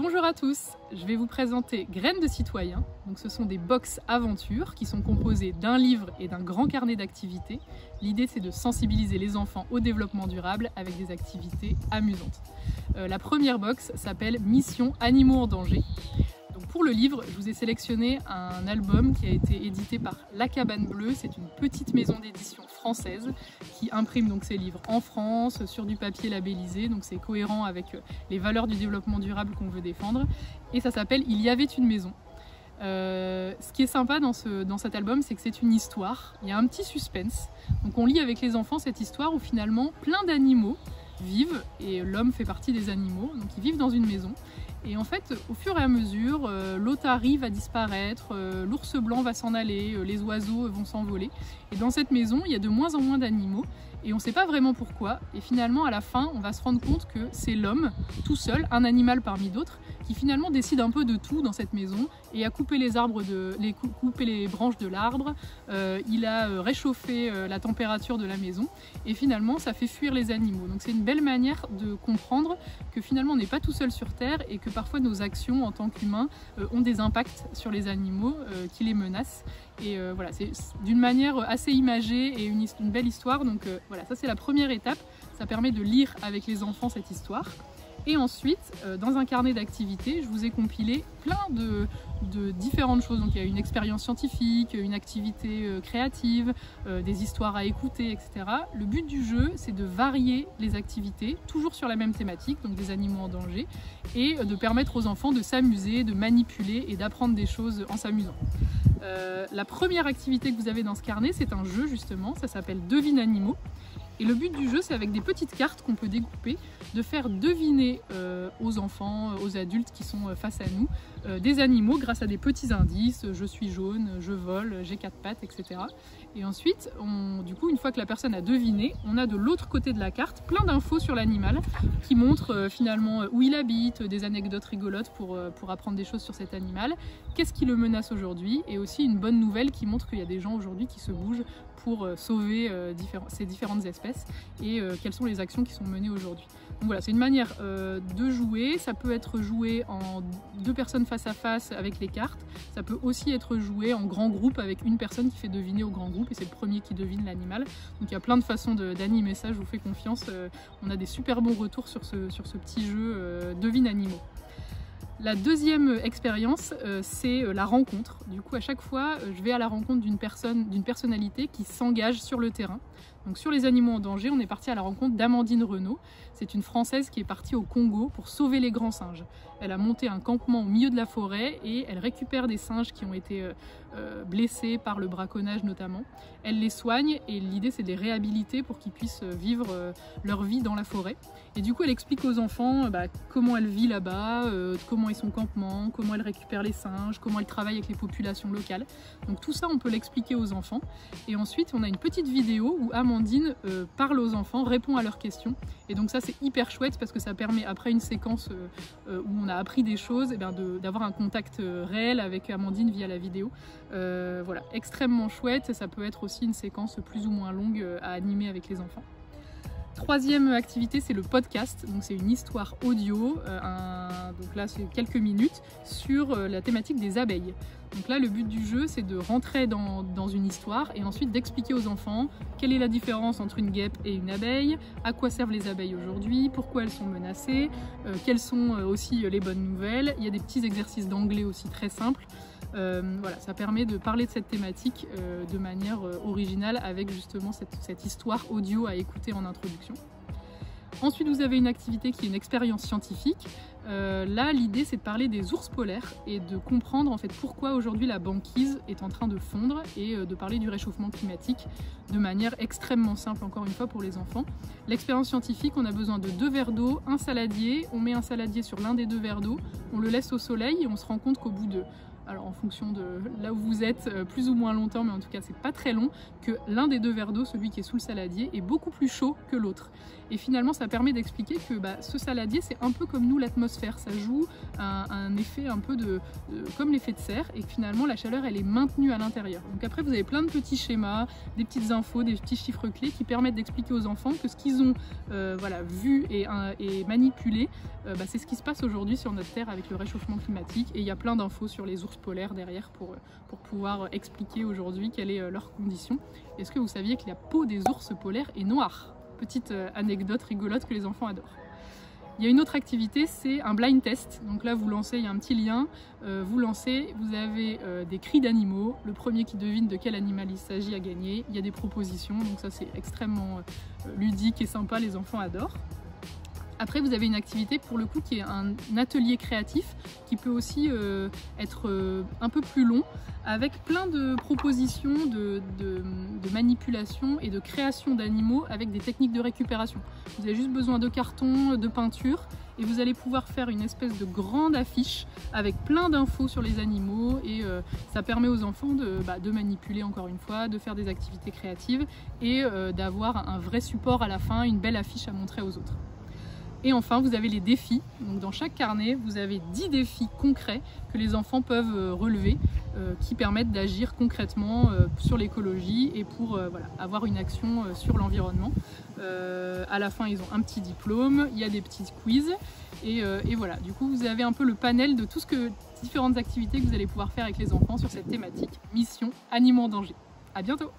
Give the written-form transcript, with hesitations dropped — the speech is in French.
Bonjour à tous, je vais vous présenter Graines de citoyens. Donc, ce sont des box aventures qui sont composées d'un livre et d'un grand carnet d'activités. L'idée, c'est de sensibiliser les enfants au développement durable avec des activités amusantes. La première box s'appelle Mission Animaux en danger. Donc, pour le livre, je vous ai sélectionné un album qui a été édité par La Cabane Bleue. C'est une petite maison d'édition française qui imprime donc ses livres en France sur du papier labellisé. Donc c'est cohérent avec les valeurs du développement durable qu'on veut défendre. Et ça s'appelle Il y avait une maison. Ce qui est sympa dans cet album, c'est que c'est une histoire. Il y a un petit suspense. Donc on lit avec les enfants cette histoire où finalement plein d'animaux vivent, et l'homme fait partie des animaux, donc ils vivent dans une maison. Et en fait, au fur et à mesure, l'otarie va disparaître, l'ours blanc va s'en aller, les oiseaux vont s'envoler. Et dans cette maison, il y a de moins en moins d'animaux, et on ne sait pas vraiment pourquoi. Et finalement, à la fin, on va se rendre compte que c'est l'homme, tout seul, un animal parmi d'autres, qui finalement décide un peu de tout dans cette maison, et a coupé les branches de l'arbre, il a réchauffé la température de la maison, et finalement, ça fait fuir les animaux. Donc c'est une belle manière de comprendre que finalement, on n'est pas tout seul sur Terre, et que parfois nos actions en tant qu'humains ont des impacts sur les animaux qui les menacent. Et voilà, c'est d'une manière assez imagée et une belle histoire. Donc voilà, ça c'est la première étape. Ça permet de lire avec les enfants cette histoire. Et ensuite, dans un carnet d'activités, je vous ai compilé plein de différentes choses. Donc il y a une expérience scientifique, une activité créative, des histoires à écouter, etc. Le but du jeu, c'est de varier les activités, toujours sur la même thématique, donc des animaux en danger, et de permettre aux enfants de s'amuser, de manipuler et d'apprendre des choses en s'amusant. La première activité que vous avez dans ce carnet, c'est un jeu justement, ça s'appelle Devine Animaux. Et le but du jeu, c'est avec des petites cartes qu'on peut découper, de faire deviner aux enfants, aux adultes qui sont face à nous, des animaux grâce à des petits indices, je suis jaune, je vole, j'ai 4 pattes, etc. Et ensuite, du coup, une fois que la personne a deviné, on a de l'autre côté de la carte plein d'infos sur l'animal qui montrent finalement où il habite, des anecdotes rigolotes pour apprendre des choses sur cet animal, qu'est-ce qui le menace aujourd'hui, et aussi une bonne nouvelle qui montre qu'il y a des gens aujourd'hui qui se bougent pour sauver ces différentes espèces et quelles sont les actions qui sont menées aujourd'hui. Donc voilà, c'est une manière de jouer. Ça peut être joué en 2 personnes face à face avec les cartes. Ça peut aussi être joué en grand groupe avec une personne qui fait deviner au grand groupe et c'est le premier qui devine l'animal. Donc il y a plein de façons d'animer ça, je vous fais confiance. On a des super bons retours sur ce petit jeu Devine Animaux. La deuxième expérience, c'est la rencontre. Du coup, à chaque fois, je vais à la rencontre d'une personnalité qui s'engage sur le terrain. Donc sur les animaux en danger, on est parti à la rencontre d'Amandine Renaud. C'est une Française qui est partie au Congo pour sauver les grands singes. Elle a monté un campement au milieu de la forêt et elle récupère des singes qui ont été blessés par le braconnage notamment. Elle les soigne et l'idée c'est de les réhabiliter pour qu'ils puissent vivre leur vie dans la forêt. Et du coup elle explique aux enfants comment elle vit là-bas, comment est son campement, comment elle récupère les singes, comment elle travaille avec les populations locales. Donc tout ça on peut l'expliquer aux enfants. Et ensuite on a une petite vidéo où Amandine parle aux enfants, répond à leurs questions. Et donc ça c'est hyper chouette parce que ça permet après une séquence où on a appris des choses, d'avoir un contact réel avec Amandine via la vidéo. Voilà, extrêmement chouette. Ça peut être aussi une séquence plus ou moins longue à animer avec les enfants. Troisième activité, c'est le podcast. Donc c'est une histoire audio, donc là c'est quelques minutes, sur la thématique des abeilles. Donc là le but du jeu c'est de rentrer dans une histoire et ensuite d'expliquer aux enfants quelle est la différence entre une guêpe et une abeille, à quoi servent les abeilles aujourd'hui, pourquoi elles sont menacées, quelles sont aussi les bonnes nouvelles. Il y a des petits exercices d'anglais aussi très simples. Voilà, ça permet de parler de cette thématique de manière originale avec justement cette histoire audio à écouter en introduction. Ensuite, vous avez une activité qui est une expérience scientifique. Là, l'idée, c'est de parler des ours polaires et de comprendre en fait pourquoi aujourd'hui la banquise est en train de fondre et de parler du réchauffement climatique de manière extrêmement simple, encore une fois, pour les enfants. L'expérience scientifique, on a besoin de 2 verres d'eau, un saladier. On met un saladier sur l'un des 2 verres d'eau, on le laisse au soleil et on se rend compte qu'au bout de alors en fonction de là où vous êtes, plus ou moins longtemps, mais en tout cas c'est pas très long, que l'un des deux verres d'eau, celui qui est sous le saladier, est beaucoup plus chaud que l'autre. Et finalement ça permet d'expliquer que ce saladier c'est un peu comme nous l'atmosphère, ça joue un effet un peu comme l'effet de serre, et que finalement la chaleur elle est maintenue à l'intérieur. Donc après vous avez plein de petits schémas, des petites infos, des petits chiffres clés qui permettent d'expliquer aux enfants que ce qu'ils ont vu et manipulé, c'est ce qui se passe aujourd'hui sur notre Terre avec le réchauffement climatique, et il y a plein d'infos sur les ours polaires derrière pour pouvoir expliquer aujourd'hui quelle est leur condition. Est-ce que vous saviez que la peau des ours polaires est noire? Petite anecdote rigolote que les enfants adorent. Il y a une autre activité, c'est un blind test. Donc là vous lancez, il y a un petit lien, vous lancez, vous avez des cris d'animaux, le premier qui devine de quel animal il s'agit a gagné. Il y a des propositions, donc ça c'est extrêmement ludique et sympa, les enfants adorent. Après vous avez une activité pour le coup qui est un atelier créatif qui peut aussi être un peu plus long, avec plein de propositions de manipulation et de création d'animaux avec des techniques de récupération. Vous avez juste besoin de carton, de peinture, et vous allez pouvoir faire une espèce de grande affiche avec plein d'infos sur les animaux, et ça permet aux enfants de manipuler encore une fois, de faire des activités créatives et d'avoir un vrai support à la fin, une belle affiche à montrer aux autres. Et enfin, vous avez les défis. Donc dans chaque carnet, vous avez 10 défis concrets que les enfants peuvent relever, qui permettent d'agir concrètement sur l'écologie et pour avoir une action sur l'environnement. À la fin, ils ont un petit diplôme, il y a des petits quiz, et voilà. Du coup, vous avez un peu le panel de différentes activités que vous allez pouvoir faire avec les enfants sur cette thématique Mission Animaux en danger. À bientôt!